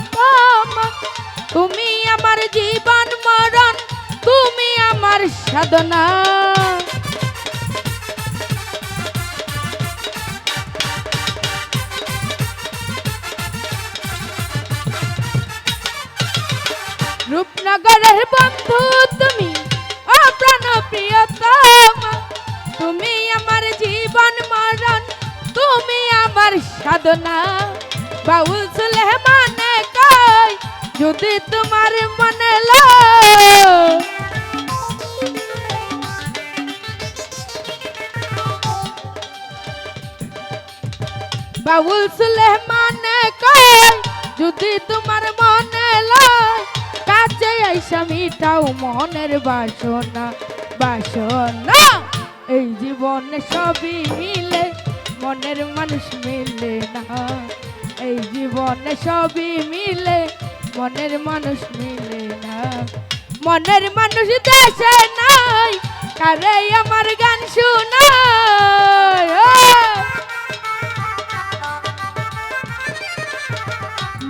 প্রিয়তম, তুমি আমার জীবন মরণ, তুমি আমার সাধনা। রূপনগরের বন্ধু তুমি, অপ্রাণ প্রিয়তম, তুমি আমার জীবন মরণ, তুমি আমার সাধনা। বাউল সুলেমানে কই যদি তোমার মনে লয়, বাউল সুলেমানে কই যদি তোমার মনে লয়, কাছে আইসা মিটাও মনের বাসনা বাসনা। এই জীবনে সবই মিলে, মনের মানুষ মিলে না। এই জীবনে সবই মিলে, মনের মানুষ মিলে না। মনের মানুষ দেশে নাই, কারে আমার গান শোনায়।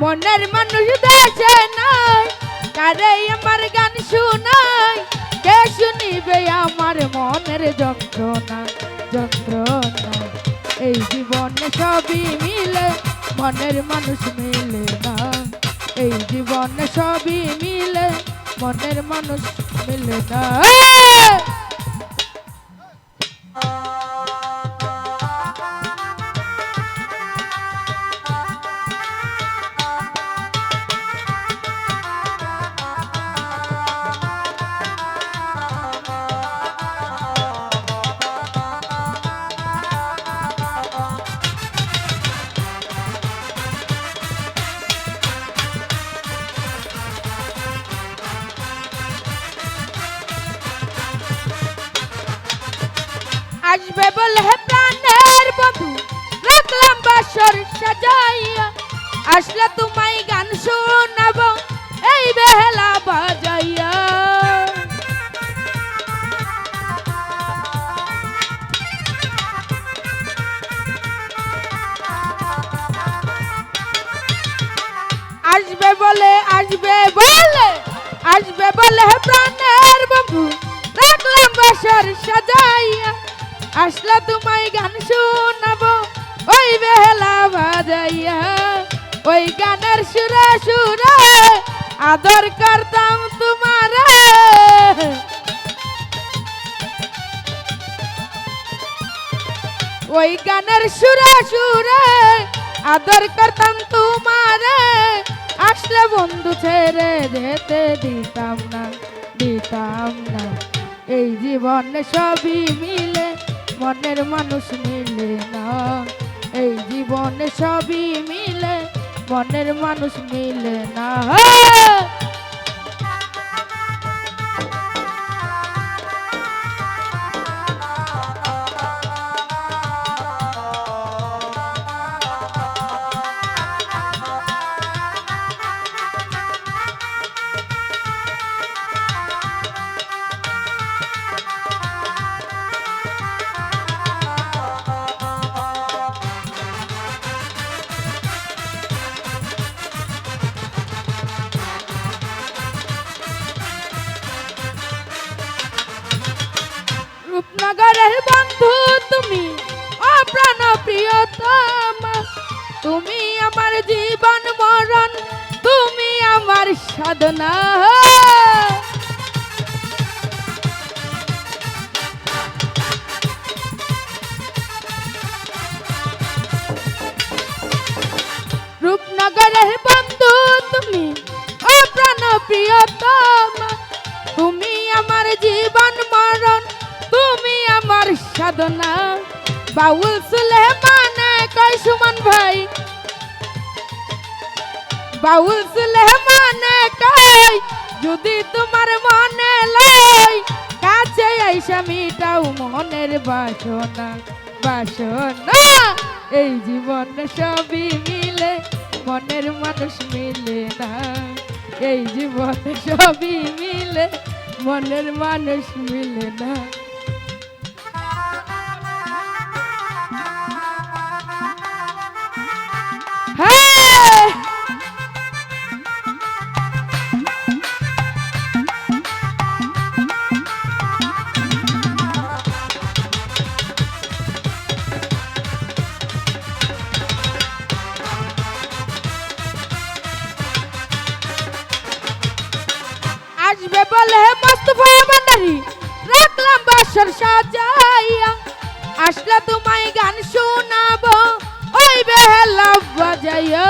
মনের মানুষ দেশে নাই, কারে আমার গান শোনায়। কে শুনিবে আমার মনের যন্ত্রণা যন্ত্রণা। এই জীবনে সবই মিলে, মনের মানুষ মিলে না। এই জীবনে সবই মিলে, মনের মানুষ মিলে না। আসবে বলে প্রাণের বন্ধু, রাখলাম বাসর সাজাইয়া। আসলে তোমায় গান শোনাবো এই বেলা বাজাইয়া। আসবে বলে আসবে বলে আসবে বলে প্রাণের বন্ধু, রাখলাম বাসর সাজাইয়া। আসলে তোমায় গান শোনাবো ওই বেলা বাজাইয়া। ওই গানের সুরে সুরে আদর করতাম তোমারে। ওই গানের সুরে সুরে আদর করতাম তোমারে। আসলে বন্ধু ছেড়ে যেতে দিতাম না দিতাম না। এই জীবনে সবই মিলে, মনের মানুষ মিলে না। এই জীবনে সবই মিলে, মনের মানুষ মিলে না। রূপনগরের বন্ধু তুমি, অপ্রাণ প্রিয়তম, তুমি আমার জীবন মরণ, তুমি আমার সাধনা। রূপনগরের বন্ধু তুমি, অপ্রাণ প্রিয়তম, তুমি আমার জীবন মরণ, তুমি আমার সাধনা। বাউল সুলেমানে কয় সুমন ভাই, বাউল সুলেমানে কয় যদি তোমার মনে লয়, কাছে আইসা মিটাও মনের বাসনা বাসনা। এই জীবনে সবই মিলে, মনের মানুষ মিলে না। এই জীবনে সবই মিলে, মনের মানুষ মিলে না। বলে মোস্তফা ভান্ডারী রাখলাম বাসর সাজাইয়া আসলে তোমায় গান শোনাবো ওই বেহেলা বাজাইয়া